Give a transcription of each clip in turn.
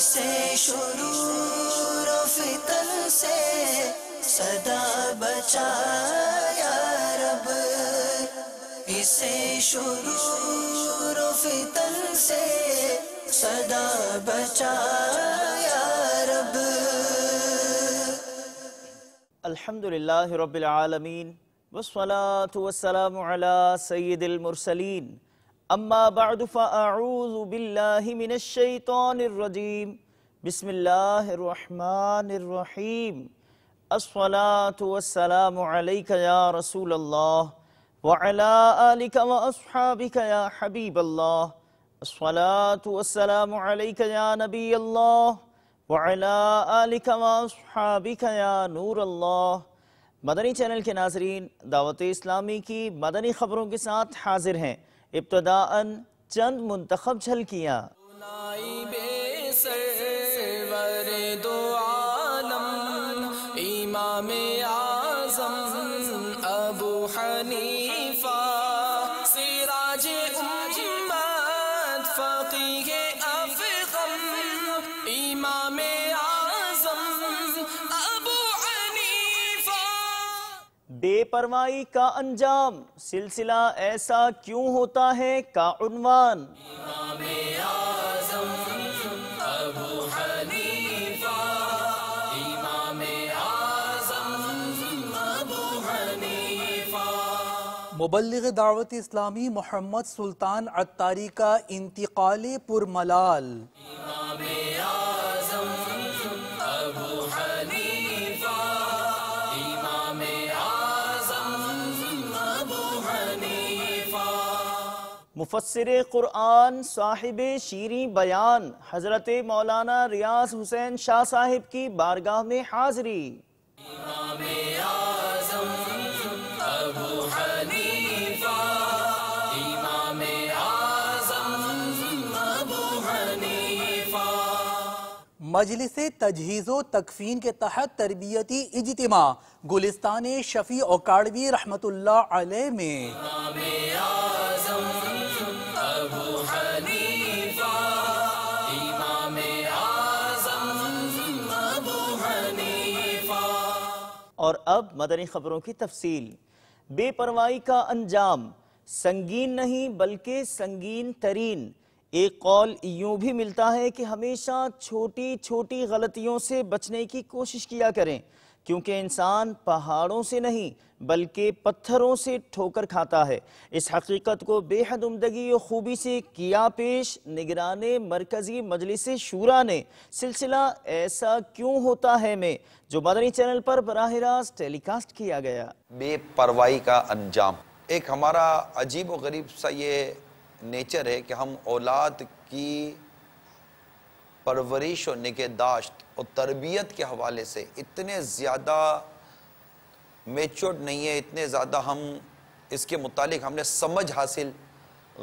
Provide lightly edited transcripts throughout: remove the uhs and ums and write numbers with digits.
اسے شرور و فتن سے صدا بچا یا رب، اسے شرور و فتن سے صدا بچا یا رب۔ الحمدللہ رب العالمین والصلاة والسلام علی سید المرسلین، اما بعد فاعوذ باللہ من الشیطان الرجیم، بسم اللہ الرحمن الرحیم۔ الصلاة والسلام علیک یا رسول اللہ وعلی آلک واصحابک یا حبیب اللہ، الصلاة والسلام علیک یا نبی اللہ وعلی آلک واصحابک یا نور اللہ۔ مدنی چینل کے ناظرین، دعوت اسلامی کی مدنی خبروں کے ساتھ حاضر ہیں۔ ابتداءً چند منتخب جھلکیاں۔ بے سرور دو عالم امام اعظم ابو حنیفہ، سراج امت فقیہ افخم امام اعظم ابو حنیفہ۔ بے پروائی کا انجام سلسلہ ایسا کیوں ہوتا ہے کا عنوان۔ امام اعظم ابو حنیفہ، امام اعظم ابو حنیفہ۔ مبلغ دعوت اسلامی محمد سلطان عطاری کا انتقال پرملال۔ امام اعظم ابو حنیفہ، امام اعظم ابو حنیفہ۔ مفسر قرآن صاحب شیریں بیان حضرت مولانا ریاض حسین شاہ صاحب کی بارگاہ میں حاضری۔ امام اعظم ابو حنیفہ، امام اعظم ابو حنیفہ۔ مجلس تجہیز و تکفین کے تحت تربیتی اجتماع گلستان شفیع اوکاڑوی رحمت اللہ علیہ میں۔ امام اعظم ابو حنیفہ، امام اعظم ابو حنیفہ۔ اور اب مدنی خبروں کی تفصیل۔ بے پروائی کا انجام سنگین نہیں بلکہ سنگین ترین۔ ایک قول یوں بھی ملتا ہے کہ ہمیشہ چھوٹی چھوٹی غلطیوں سے بچنے کی کوشش کیا کریں، کیونکہ انسان پہاڑوں سے نہیں بلکہ پتھروں سے ٹھوکر کھاتا ہے۔ اس حقیقت کو بے حد عمدگی و خوبی سے کیا پیش نگران مرکزی مجلس شورا نے سلسلہ ایسا کیوں ہوتا ہے میں، جو مدنی چینل پر براہ راست ٹیلی کاسٹ کیا گیا۔ بے پروائی کا انجام ایک ہمارا عجیب و غریب سا یہ نیچر ہے کہ ہم اولاد کی پرورش و نگہداشت اور تربیت کے حوالے سے اتنے زیادہ میچورڈ نہیں ہے، اتنے زیادہ ہم اس کے متعلق ہم نے سمجھ حاصل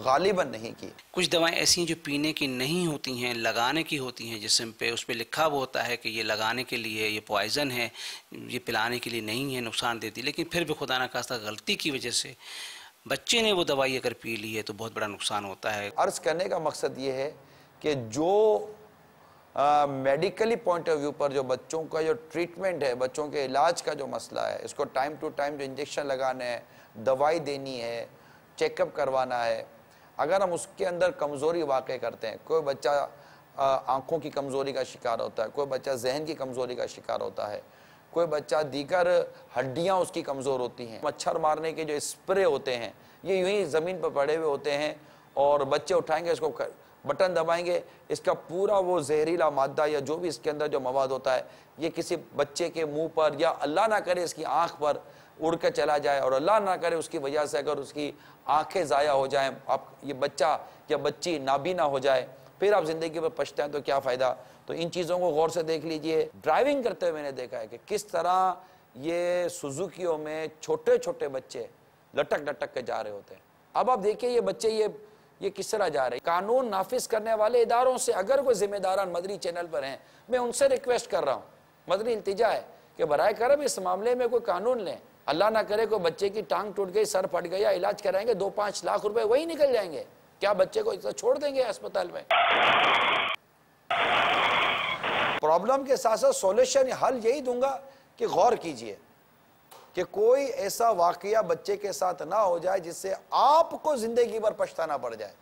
غالباً نہیں کی۔ کچھ دوائیں ایسی ہیں جو پینے کی نہیں ہوتی ہیں، لگانے کی ہوتی ہیں جسم پہ، اس پہ لکھا ہوا ہوتا ہے کہ یہ لگانے کے لیے، یہ پوائزن ہے، یہ پلانے کے لیے نہیں ہے، نقصان دیتی، لیکن پھر بھی خدا نخواستہ غلطی کی وجہ سے بچے نے وہ دوائی اگر پی لی ہے تو بہت بڑا نقصان ہوتا ہے۔ عرض کرنے کا مقصد یہ ہے کہ جو میڈیکلی پوائنٹ آف ویو پر جو بچوں کا جو ٹریٹمنٹ ہے، بچوں کے علاج کا جو مسئلہ ہے، اس کو ٹائم ٹو ٹائم جو انجیکشن لگانا ہے، دوائی دینی ہے، چیک اپ کروانا ہے، اگر ہم اس کے اندر کمزوری واقع کرتے ہیں، کوئی بچہ آنکھوں کی کمزوری کا شکار ہوتا ہے، کوئی بچہ ذہن کی کمزوری کا شکار ہوتا ہے، کوئی بچہ دیگر ہڈیاں اس کی کمزور ہوتی ہیں، مچھر مارنے کے جو اسپرے ہوتے ہیں یہ یوں ہی زمین پر پڑے ہوئے ہوتے ہیں، اور بچے اٹھائیں گے، اس کو بٹن دبائیں گے، اس کا پورا وہ زہریلا مادہ یا جو بھی اس کے اندر جو مواد ہوتا ہے یہ کسی بچے کے منہ پر یا اللہ نہ کرے اس کی آنکھ پر اڑ کے چلا جائے، اور اللہ نہ کرے اس کی وجہ سے اگر اس کی آنکھیں ضائع ہو جائیں، اب یہ بچہ یا بچی نابینا ہو جائے، پھر آپ زندگی پر پچھتائیں تو کیا فائدہ۔ تو ان چیزوں کو غور سے دیکھ لیجئے۔ ڈرائیونگ کرتے ہوئے میں نے دیکھا ہے کہ کس طرح یہ سوزوکیوں میں چھوٹے چھوٹے بچے لٹک لٹک کے جا رہے ہوتے ہیں۔ اب آپ دیکھیں یہ بچے یہ کس طرح جا رہے ہیں۔ قانون نافذ کرنے والے اداروں سے اگر کوئی ذمہ داران مدنی چینل پر ہیں، میں ان سے ریکویسٹ کر رہا ہوں، مدنی التجا ہے کہ برائے کرم اس معاملے میں کوئی قانون لیں۔ اللہ نہ کرے کوئی بچے کی ٹانگ ٹوٹ گئی، سر پھٹ گیا، علاج کرائیں گے، 2-5 لاکھ روپے وہی نکل جائیں گے، کیا بچے کو چھوڑ دیں گے اسپتال میں؟ پرابلم کے ساتھ ساتھ سولوشن حل یہی دوں گا کہ غور کیجئے کہ کوئی ایسا واقعہ بچے کے ساتھ نہ ہو جائے جس سے آپ کو زندگی بھر پچھتانا پڑ جائے.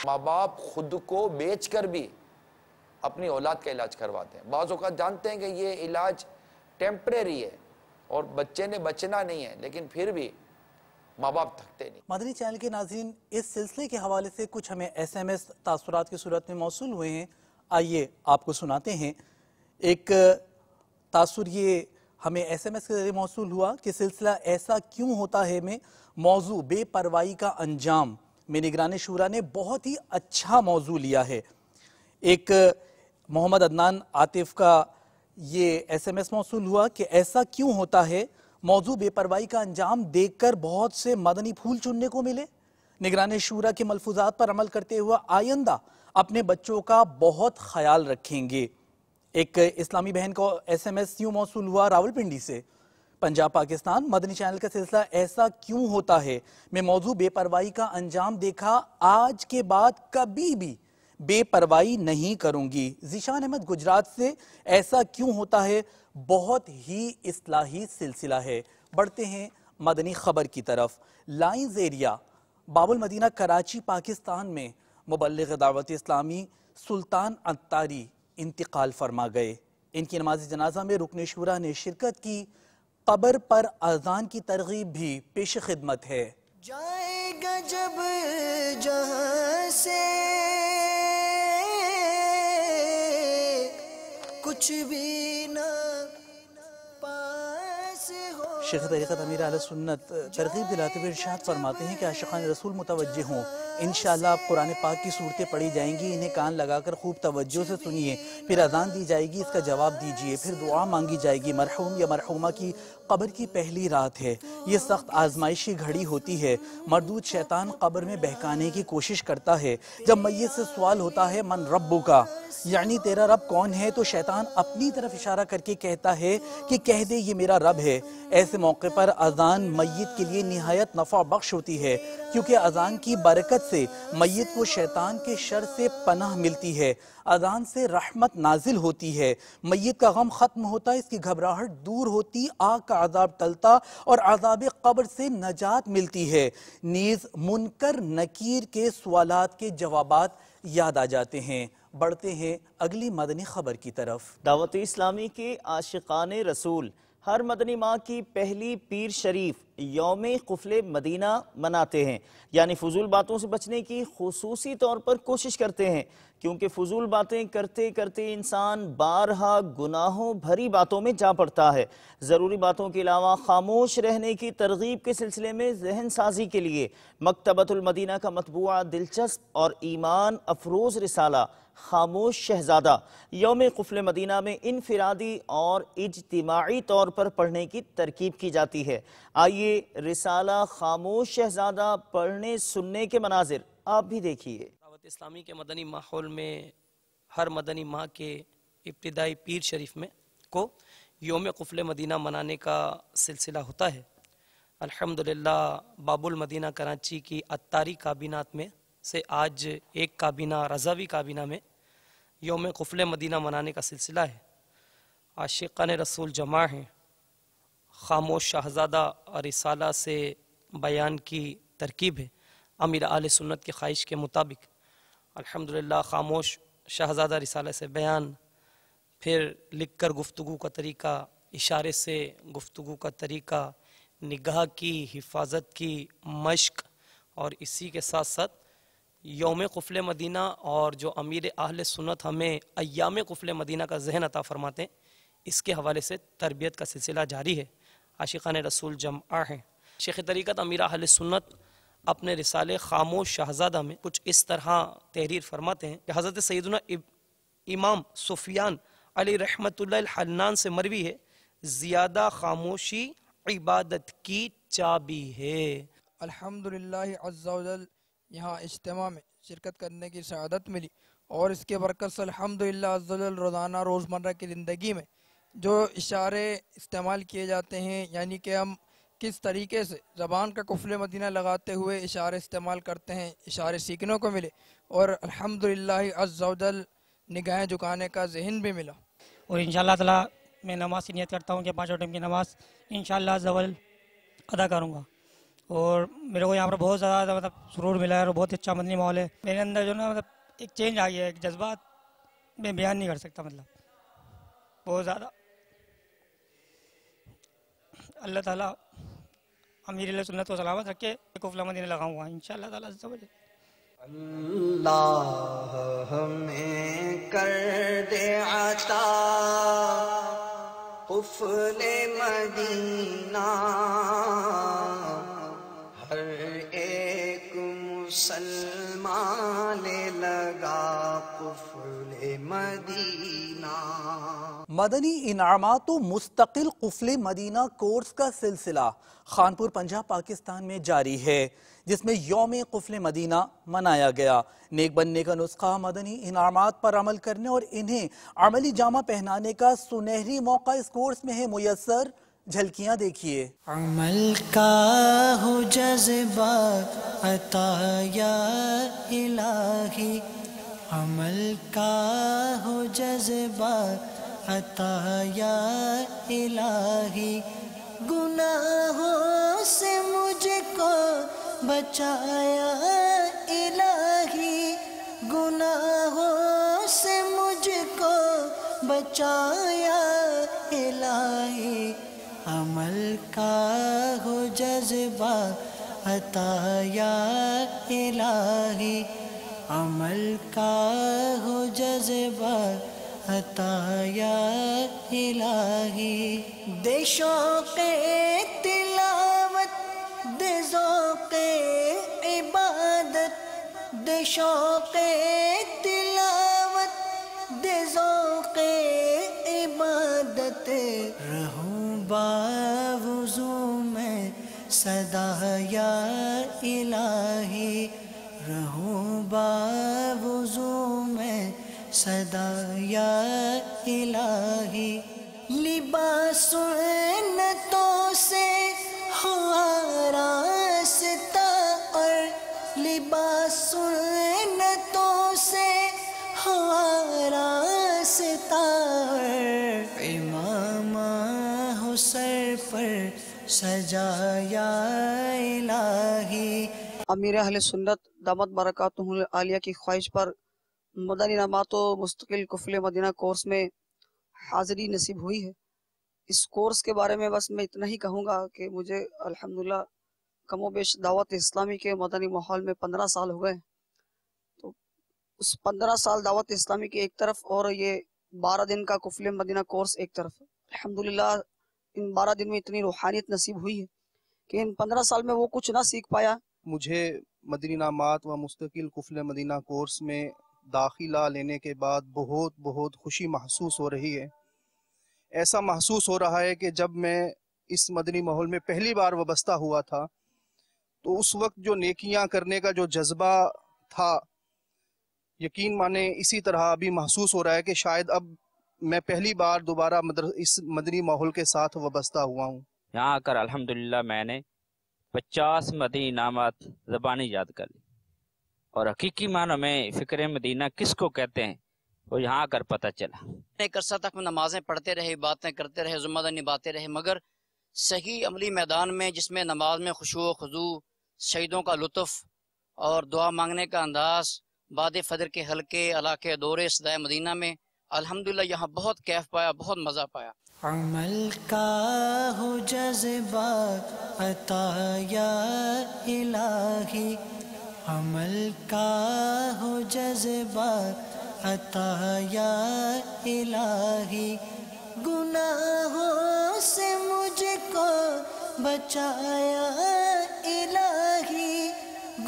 ماں باپ خود کو بیچ کر بھی اپنی اولاد کا علاج کرواتے ہیں. بعض اوقات جانتے ہیں کہ یہ علاج ٹیمپریری ہے اور بچے نے بچنا نہیں ہے، لیکن پھر بھی ماں باپ تھکتے نہیں. مدنی چینل کے ناظرین، اس سلسلے کے حوالے سے کچھ ہمیں SMS تاثرات کی صورت میں موصول ہوئے ہیں، آئیے آپ کو سناتے ہیں. ایک تاثر یہ ہمیں SMS کے ذریعے موصول ہوا کہ سلسلہ ایسا کیوں ہوتا ہے میں موضوع بے پروائی کا انجام میں نگران شورا نے بہت ہی اچھا موضوع لیا ہے. ایک محمد عدنان عاطف کا یہ SMS موصول ہوا کہ ایسا کیوں ہوتا ہے موضوع بے پروائی کا انجام دیکھ کر بہت سے مدنی پھول چننے کو ملے. نگران شورا کے ملفوظات پر عمل کرتے ہوا آئندہ اپنے بچوں کا بہت خیال رکھیں گے. ایک اسلامی بہن کو SMS یوں موصول ہوا راولپنڈی سے، پنجاب پاکستان. مدنی چینل کا سلسلہ ایسا کیوں ہوتا ہے میں موضوع بے پروائی کا انجام دیکھا، آج کے بعد کبھی بھی بے پروائی نہیں کروں گی. ذیشان احمد گجرات سے، ایسا کیوں ہوتا ہے بہت ہی اصلاحی سلسلہ ہے. بڑھتے ہیں مدنی خبر کی طرف. لائنز ایریا باب المدینہ کراچی پاکستان میں مبلغ دعوت اسلامی سلطان عطاری انتقال فرما گئے. ان کی نماز جنازہ میں رکن شورا نے شرکت کی. قبر پر اذان کی ترغیب بھی پیش خدمت ہے. جائے گا جب جہاں سے کچھ بھی نہ پاس ہو. شیخ طریقت امیر اہل سنت ترغیب دلاتے ہوئے ارشاد فرماتے ہیں کہ عاشقان رسول متوجہ ہوں. انشاءاللہ اب قرآن پاک کی صورتیں پڑھی جائیں گی، انہیں کان لگا کر خوب توجہ سے سنیے. پھر اذان دی جائے گی، اس کا جواب دیجئے. پھر دعا مانگی جائے گی. مرحوم یا مرحومہ کی قبر کی پہلی رات ہے. یہ سخت آزمائشی گھڑی ہوتی ہے. مردود شیطان قبر میں بہکانے کی کوشش کرتا ہے. جب میت سے سوال ہوتا ہے من ربک، یعنی تیرا رب کون ہے، تو شیطان اپنی طرف اشارہ کر کے کہتا ہے کہ کہہ دے یہ میرا رب ہے. ایسے موقع پر اذان میت کے لیے نہایت نفع بخش ہوتی ہے، کیونکہ اذان کی برکت سے میت کو شیطان کے شر سے پناہ ملتی ہے. اذان سے رحمت نازل ہوتی ہے، میت کا غم ختم ہوتا، اس کی گھبراہٹ دور ہوتی، آگ کا عذاب ٹلتا اور عذاب قبر سے نجات ملتی ہے. نیز منکر نکیر کے سوالات کے جوابات یاد آ جاتے ہیں. بڑھتے ہیں اگلی مدنی خبر کی طرف. دعوت اسلامی کے عاشقان رسول ہر مدنی ماہ کی پہلی پیر شریف یوم قفل مدینہ مناتے ہیں، یعنی فضول باتوں سے بچنے کی خصوصی طور پر کوشش کرتے ہیں، کیونکہ فضول باتیں کرتے کرتے انسان بارہا گناہوں بھری باتوں میں جا پڑتا ہے. ضروری باتوں کے علاوہ خاموش رہنے کی ترغیب کے سلسلے میں ذہن سازی کے لیے مکتبۃ المدینہ کا مطبوعہ دلچسپ اور ایمان افروز رسالہ خاموش شہزادہ یوم قفل مدینہ میں انفرادی اور اجتماعی طور پر پڑھنے کی ترکیب کی جاتی ہے. آئیے رسالہ خاموش شہزادہ پڑھنے سننے کے مناظر آپ بھی دیکھیے. دعوت اسلامی کے مدنی ماحول میں ہر مدنی ماہ کے ابتدائی پیر شریف میں کو یوم قفل مدینہ منانے کا سلسلہ ہوتا ہے. الحمدللہ باب المدینہ کراچی کی عطاری کابینات میں سے آج ایک کابینہ رضوی کابینہ میں یوم قفل مدینہ منانے کا سلسلہ ہے. عاشقان رسول جمع ہیں. خاموش شہزادہ اور رسالہ سے بیان کی ترکیب ہے امیر اہل سنت کی خواہش کے مطابق. الحمدللہ خاموش شہزادہ رسالہ سے بیان، پھر لکھ کر گفتگو کا طریقہ، اشارے سے گفتگو کا طریقہ، نگاہ کی حفاظت کی مشق، اور اسی کے ساتھ ساتھ یوم قفل مدینہ اور جو امیر اہل سنت ہمیں ایام قفل مدینہ کا ذہن عطا فرماتے ہیں، اس کے حوالے سے تربیت کا سلسلہ جاری ہے. عاشقان رسول جمع ہیں. شیخ طریقت امیر اہل سنت اپنے رسالے خاموش شہزادہ میں کچھ اس طرح تحریر فرماتے ہیں کہ حضرت سیدنا امام سفیان علی رحمت اللہ الحنان سے مروی ہے، زیادہ خاموشی عبادت کی چابی ہے. الحمدللہ عز و جل یہاں اجتماع میں شرکت کرنے کی سعادت ملی، اور اس کے برکت سے الحمدللہ عز و جل روزانہ روزمرہ کی زندگی میں جو اشارے استعمال کیے جاتے ہیں، یعنی کہ ہم کس طریقے سے زبان کا قفل مدینہ لگاتے ہوئے اشارے استعمال کرتے ہیں، اشارے سیکھنے کو ملے، اور الحمدللہ عز و جل نگاہیں جھکانے کا ذہن بھی ملا۔ اور انشاءاللہ تعالی میں نماز کی نیت کرتا ہوں کہ 5 ٹائم کی نماز انشاءاللہ عز و جل ادا کروں گا، اور میرے کو یہاں پر بہت زیادہ مطلب سرور ملا ہے اور بہت اچھا مدنی ماحول ہے۔ میرے اندر جو نا مطلب ایک چینج آئی ہے، ایک جذبات میں بیان نہیں کر سکتا، مطلب بہت زیادہ۔ اللہ تعالیٰ امیر علیہ سنت کو سلامت رکھے، قفل مدینہ لگاؤں گا انشاءاللہ تعالیٰ عز و جل۔ اللہ ہمیں کر دے عطا قفل مدینہ، ہر ایک مسلمان لے لگا قفل مدینہ۔ مدنی انعامات و مستقل قفل مدینہ کورس کا سلسلہ خانپور پنجاب پاکستان میں جاری ہے، جس میں یوم قفل مدینہ منایا گیا۔ نیک بننے کا نسخہ مدنی انعامات پر عمل کرنے اور انہیں عملی جامہ پہنانے کا سنہری موقع اس کورس میں ہے میسر۔ جھلکیاں دیکھیے۔ عمل کا ہو جذبہ عطا یا الہی، عمل کا ہو جذبہ عطا یا الہی، گناہوں سے مجھ کو بچایا الہی، گناہوں سے مجھ کو بچایا الہی، عمل کا ہو جذبہ عطا یا الہی، عمل کا ہو جذبہ عطا یا الہی، دے شوق تلاوت دے ذوق عبادت، دے شوق تلاوت دے ذوق عبادت، رہوں باوضو میں سدا یا الہی، رہوں باوضو میں سدا یا الہی، لباس سنتوں سے ہو آراستہ اور لباس سنتوں سے ہو آراستہ اور امامہ ہو سر پر سجا یا الہی۔ امیر اہل سنت دامت برکاتہ العالیہ کی خواہش پر مدنی انعامات و مستقل قفل مدینہ کورس میں حاضری نصیب ہوئی ہے۔ اس کورس کے بارے میں بس میں اتنا ہی کہوں گا کہ مجھے الحمدللہ کم و بیش دعوت اسلامی کے مدنی ماحول میں 15 سال ہوئے ہیں، تو اس 15 سال دعوت اسلامی کی ایک طرف اور یہ 12 دن کا قفل مدینہ کورس ایک طرف، الحمدللہ ان 12 دن میں اتنی روحانیت نصیب ہوئی ہے کہ ان 15 سال میں وہ کچھ نہ سیکھ پایا۔ مجھے مدنی انعامات و مستقل قفل مدینہ کورس میں داخلہ لینے کے بعد بہت خوشی محسوس ہو رہی ہے۔ ایسا محسوس ہو رہا ہے کہ جب میں اس مدنی ماحول میں پہلی بار وابستہ ہوا تھا تو اس وقت جو نیکیاں کرنے کا جو جذبہ تھا، یقین مانے اسی طرح ابھی محسوس ہو رہا ہے کہ شاید اب میں پہلی بار دوبارہ اس مدنی ماحول کے ساتھ وابستہ ہوا ہوں۔ یہاں آ کر الحمدللہ میں نے 50 مدنی انعامات زبانی یاد کر لی، اور حقیقی معنوں میں فکر مدینہ کس کو کہتے ہیں وہ یہاں آ کر پتہ چلا۔ ایک عرصہ تک نمازیں پڑھتے رہے، باتیں کرتے رہے، ذمہ داری نبھاتے رہے، مگر صحیح عملی میدان میں جس میں نماز میں خشوع و خضوع، شہیدوں کا لطف اور دعا مانگنے کا انداز، بعد فجر کے حلقے، علاقے دورے صدائے مدینہ میں الحمدللہ یہاں بہت کیف پایا، بہت مزہ پایا۔ عمل کا ہو جذبہ عطا یا الہی، عمل کا ہو جذبہ عطا یا الہی، گناہوں سے مجھ کو بچایا الہی،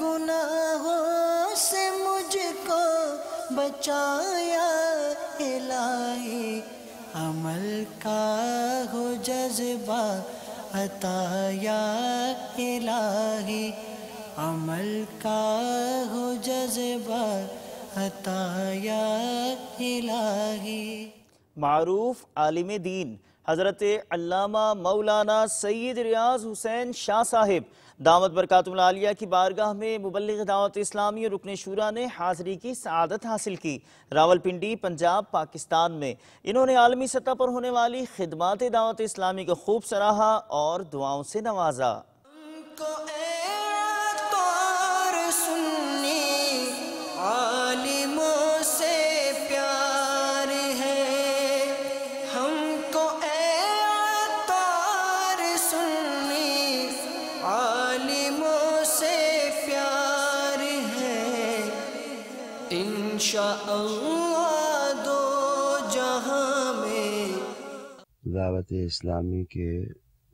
گناہوں سے مجھ کو بچایا الہی، عمل کا ہو جذبہ عطا یا الہی، عمل کا ہو جذبہ عطا یا الہی۔ معروف عالم دین حضرت علامہ مولانا سید ریاض حسین شاہ صاحب دامت برکاتہ العالیہ کی بارگاہ میں مبلغ دعوت اسلامی رکن شورا نے حاضری کی سعادت حاصل کی۔ راولپنڈی پنجاب پاکستان میں انہوں نے عالمی سطح پر ہونے والی خدمات دعوت اسلامی کو خوب سراہا اور دعاؤں سے نوازا۔ عالموں سے پیار ہے ہم کو، اے عطار سنی عالموں سے پیار ہے، انشاءاللہ دو جہاں میں۔ دعوت اسلامی کے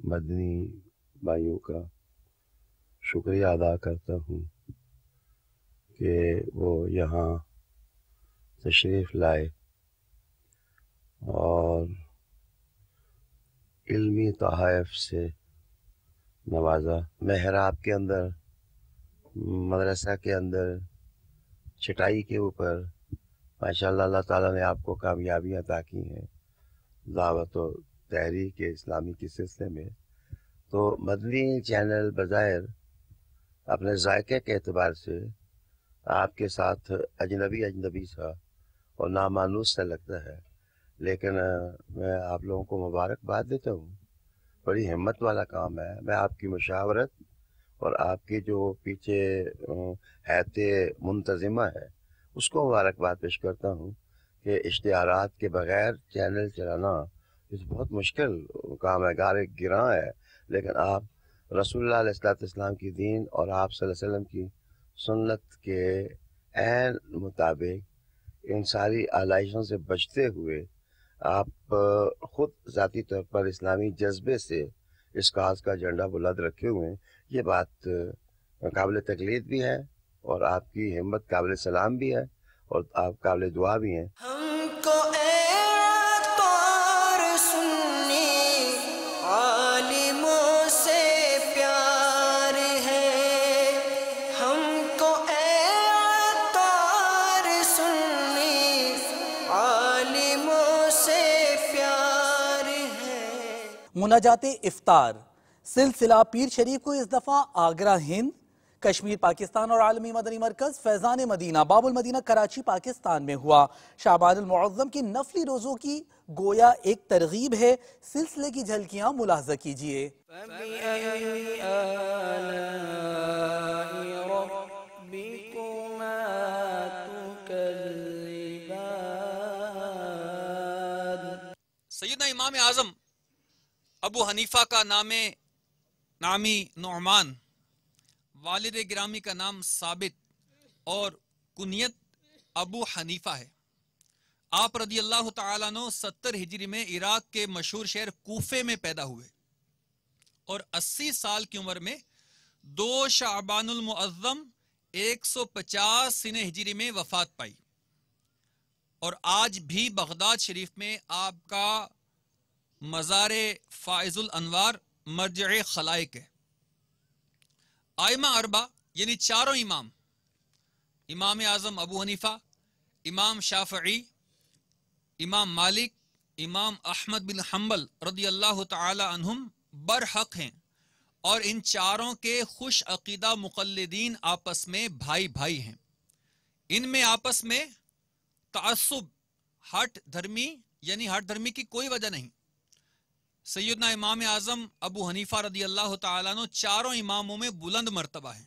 مدنی بھائیوں کا شکریہ ادا کرتا ہوں کہ وہ یہاں تشریف لائے اور علمی تحائف سے نوازا۔ محراب کے اندر، مدرسہ کے اندر، چٹائی کے اوپر ماشاءاللہ اللہ تعالیٰ نے آپ کو کامیابیاں عطا کی ہیں دعوت و تحریک اسلامی کے سلسلے میں۔ تو مدنی چینل بظاہر اپنے ذائقے کے اعتبار سے آپ کے ساتھ اجنبی سا اور نامانوس سا لگتا ہے، لیکن میں آپ لوگوں کو مبارکباد دیتا ہوں۔ بڑی ہمت والا کام ہے۔ میں آپ کی مشاورت اور آپ کی جو پیچھے ہیئت منتظمہ ہے اس کو مبارکباد پیش کرتا ہوں کہ اشتہارات کے بغیر چینل چلانا اس بہت مشکل کام ہے، گار گراں ہے، لیکن آپ رسول اللہ علیہ السلام کی دین اور آپ صلی اللہ علیہ وسلم کی سنت کے عین مطابق ان ساری آلائشوں سے بچتے ہوئے آپ خود ذاتی طور پر اسلامی جذبے سے اس کاز کا جھنڈا بلند رکھے ہوئے ہیں۔ یہ بات قابل تقلید بھی ہے اور آپ کی ہمت قابل سلام بھی ہے اور آپ قابل دعا بھی ہیں۔ ہم کو اے عطار سنی عالموں سے پیار ہے، ہم کو اے عطار سنی عالموں سے پیار ہے۔ مناجات افطار سلسلہ پیر شریف کو اس دفعہ آگرہ ہند، کشمیر پاکستان اور عالمی مدنی مرکز فیضان مدینہ باب المدینہ کراچی پاکستان میں ہوا۔ شعبان المعظم کے نفلی روزوں کی گویا ایک ترغیب ہے، سلسلے کی جھلکیاں ملاحظہ کیجئے۔ سیدنا امام اعظم ابو حنیفہ کا نامی نعمان، والد گرامی کا نام ثابت اور کنیت ابو حنیفہ ہے۔ آپ رضی اللہ تعالیٰ عنہ 70 ہجری میں عراق کے مشہور شہر کوفے میں پیدا ہوئے اور 80 سال کی عمر میں 2 شعبان المعظم 150 سنہ ہجری میں وفات پائی، اور آج بھی بغداد شریف میں آپ کا مزار فائز الانوار مرجع خلائق ہے۔ آئمہ اربع یعنی چاروں امام، امام اعظم ابو حنیفہ، امام شافعی، امام مالک، امام احمد بن حنبل رضی اللہ تعالی عنہم برحق ہیں، اور ان چاروں کے خوش عقیدہ مقلدین آپس میں بھائی بھائی ہیں۔ ان میں آپس میں تعصب، ہٹ دھرمی کی کوئی وجہ نہیں۔ سیدنا امام اعظم ابو حنیفہ رضی اللہ تعالیٰ عنہ چاروں اماموں میں بلند مرتبہ ہیں۔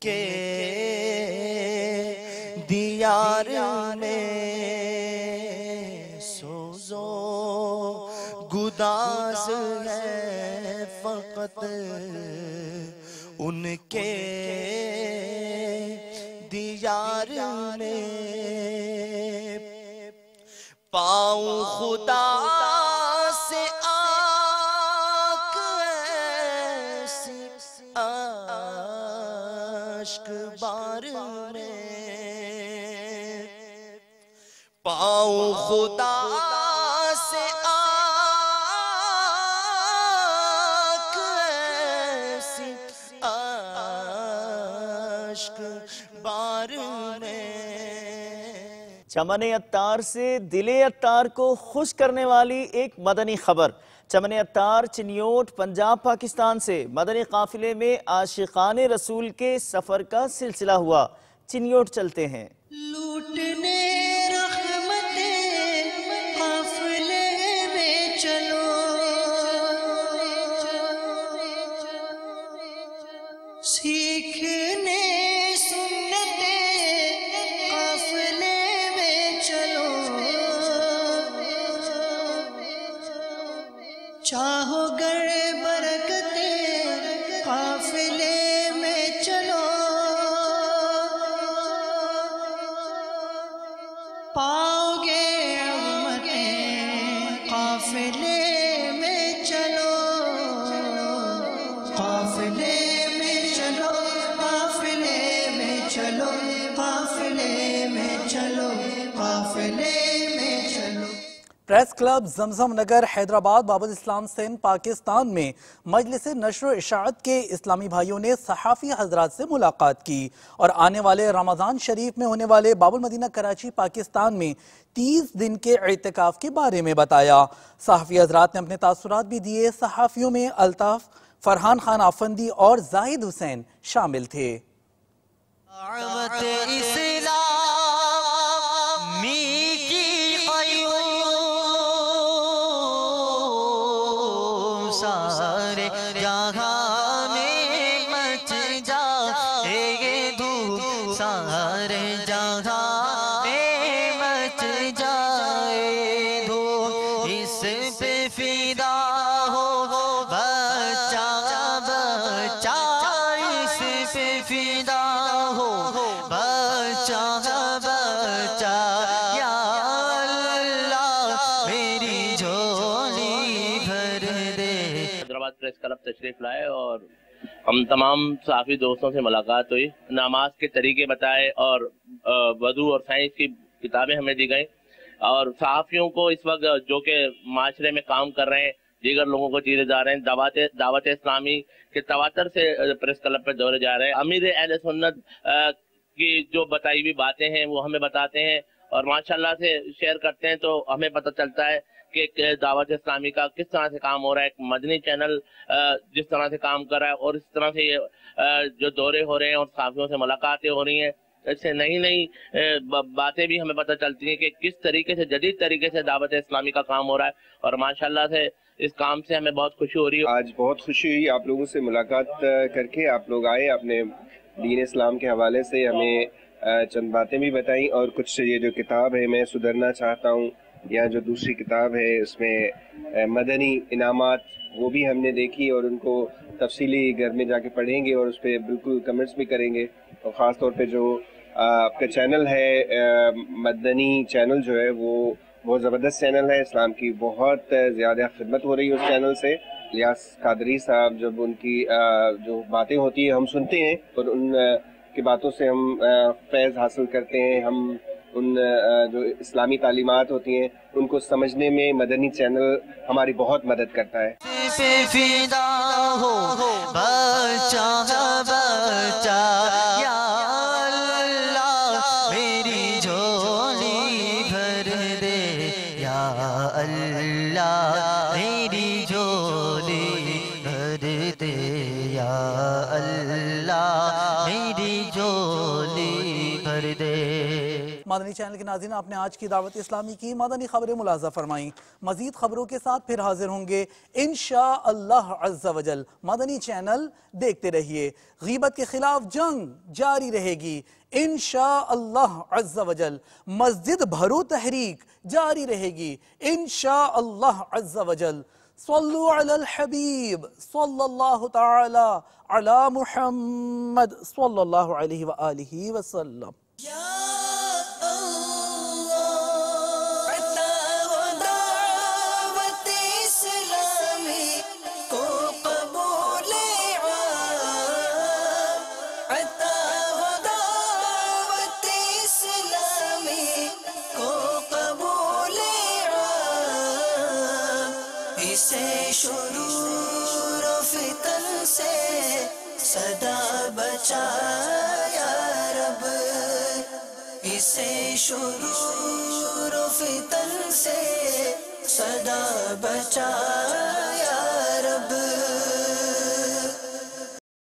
کے دیار میں سوزو گداز ہے فقط ان کے دیار میں پاؤں خدا سے آنکھ ایسی اشک بار میں پاؤں خدا سے آنکھ ایسی اشک بار میں چمن عطار سے دل عطار کو خوش کرنے والی ایک مدنی خبر۔ چمن عطار چنیوٹ پنجاب پاکستان سے مدنی قافلے میں عاشقان رسول کے سفر کا سلسلہ ہوا۔ چنیوٹ چلتے ہیں۔ لوٹنے رحمتیں قافلے میں چلو، سیکھنے چاہو گر برکتیں قافلے میں چلو، پاؤ گے رحمتیں قافلے میں چلو، قافلے میں چلو، قافلے میں چلو، قافلے میں چلو، قافلے میں چلو۔ پریس کلب زمزم نگر حیدرآباد باب اسلام سندھ پاکستان میں مجلس نشر و اشاعت کے اسلامی بھائیوں نے صحافی حضرات سے ملاقات کی اور آنے والے رمضان شریف میں ہونے والے باب المدینہ کراچی پاکستان میں 30 دن کے اعتکاف کے بارے میں بتایا۔ صحافی حضرات نے اپنے تاثرات بھی دیے۔ صحافیوں میں الطاف، فرحان خان آفندی اور زاہد حسین شامل تھے۔ سارے جہاں میں مچ جائے دھوپ، سارے جہاں میں مچ جائے دھوپ، اس پہ فدا ہو بچہ بچہ، اس پہ فدا ہو بچہ بچہ، یا اللہ میری جھولی بھر دے۔ حیدرآباد پریس کلب تشریف لائے اور ہم تمام صحافی دوستوں سے ملاقات ہوئی، نماز کے طریقے بتائے اور وضو اور سائنس کی کتابیں ہمیں دی گئیں، اور صحافیوں کو اس وقت جو کہ معاشرے میں کام کر رہے ہیں، دیگر لوگوں کو چیزیں جا رہے ہیں، دعوت اسلامی کے تواتر سے پریس کلب پہ دورے جا رہے ہیں۔ امیر اہل سنت کی جو بتائی ہوئی باتیں ہیں وہ ہمیں بتاتے ہیں اور ماشاءاللہ سے شیئر کرتے ہیں، تو ہمیں پتہ چلتا ہے کہ دعوت اسلامی کا کس طرح سے کام ہو رہا ہے، ایک مدنی چینل جس طرح سے کام کر رہا ہے، اور اس طرح سے یہ جو دورے ہو رہے ہیں اور صحافیوں سے ملاقاتیں ہو رہی ہیں، اس سے نئی نئی باتیں بھی ہمیں پتہ چلتی ہیں کہ کس طریقے سے جدید طریقے سے دعوت اسلامی کا کام ہو رہا ہے، اور ماشاءاللہ سے اس کام سے ہمیں بہت خوشی ہو رہی ہے۔ آج بہت خوشی ہوئی آپ لوگوں سے ملاقات کر کے، آپ لوگ آئے، اپنے دین اسلام کے حوالے سے ہمیں چند باتیں بھی بتائیں، اور کچھ یہ جو کتاب ہے میں سدھرنا چاہتا ہوں، یا جو دوسری کتاب ہے اس میں مدنی انعامات، وہ بھی ہم نے دیکھی اور ان کو تفصیلی گھر میں جا کے پڑھیں گے اور اس پہ بالکل کمنٹس بھی کریں گے، اور خاص طور پہ جو آپ کا چینل ہے مدنی چینل جو ہے وہ بہت زبردست چینل ہے، اسلام کی بہت زیادہ خدمت ہو رہی ہے اس چینل سے۔ الیاس قادری صاحب جب ان کی جو باتیں ہوتی ہیں ہم سنتے ہیں اور ان کی باتوں سے ہم فیض حاصل کرتے ہیں، ہم ان جو اسلامی تعلیمات ہوتی ہیں ان کو سمجھنے میں مدنی چینل ہماری بہت مدد کرتا ہے۔ فدا ہو بچہ بچہ، یا اللہ میری جھولی بھر دے، یا اللہ میری جھولی بھر دے، یا اللہ میری جھولی بھر دے۔ مدنی چینل کے ناظرین، آپ نے آج کی دعوت اسلامی کی مدنی خبریں ملاحظہ فرمائیں. مزید خبروں کے ساتھ پھر حاضر ہوں گے انشاءاللہ عز و جل. مدنی چینل دیکھتے رہیے. غیبت کے خلاف جنگ جاری رہے گی انشاءاللہ عز و جل. مسجد بھرو تحریک جاری رہے گی انشاءاللہ عز و جل. صلو علی الحبیب صلی اللہ تعالی علی محمد صلی اللہ علیہ وآلہ وسلم. شرور و فتن سے صدا بچا یا رب، اسے شرور و فتن سے صدا بچا یا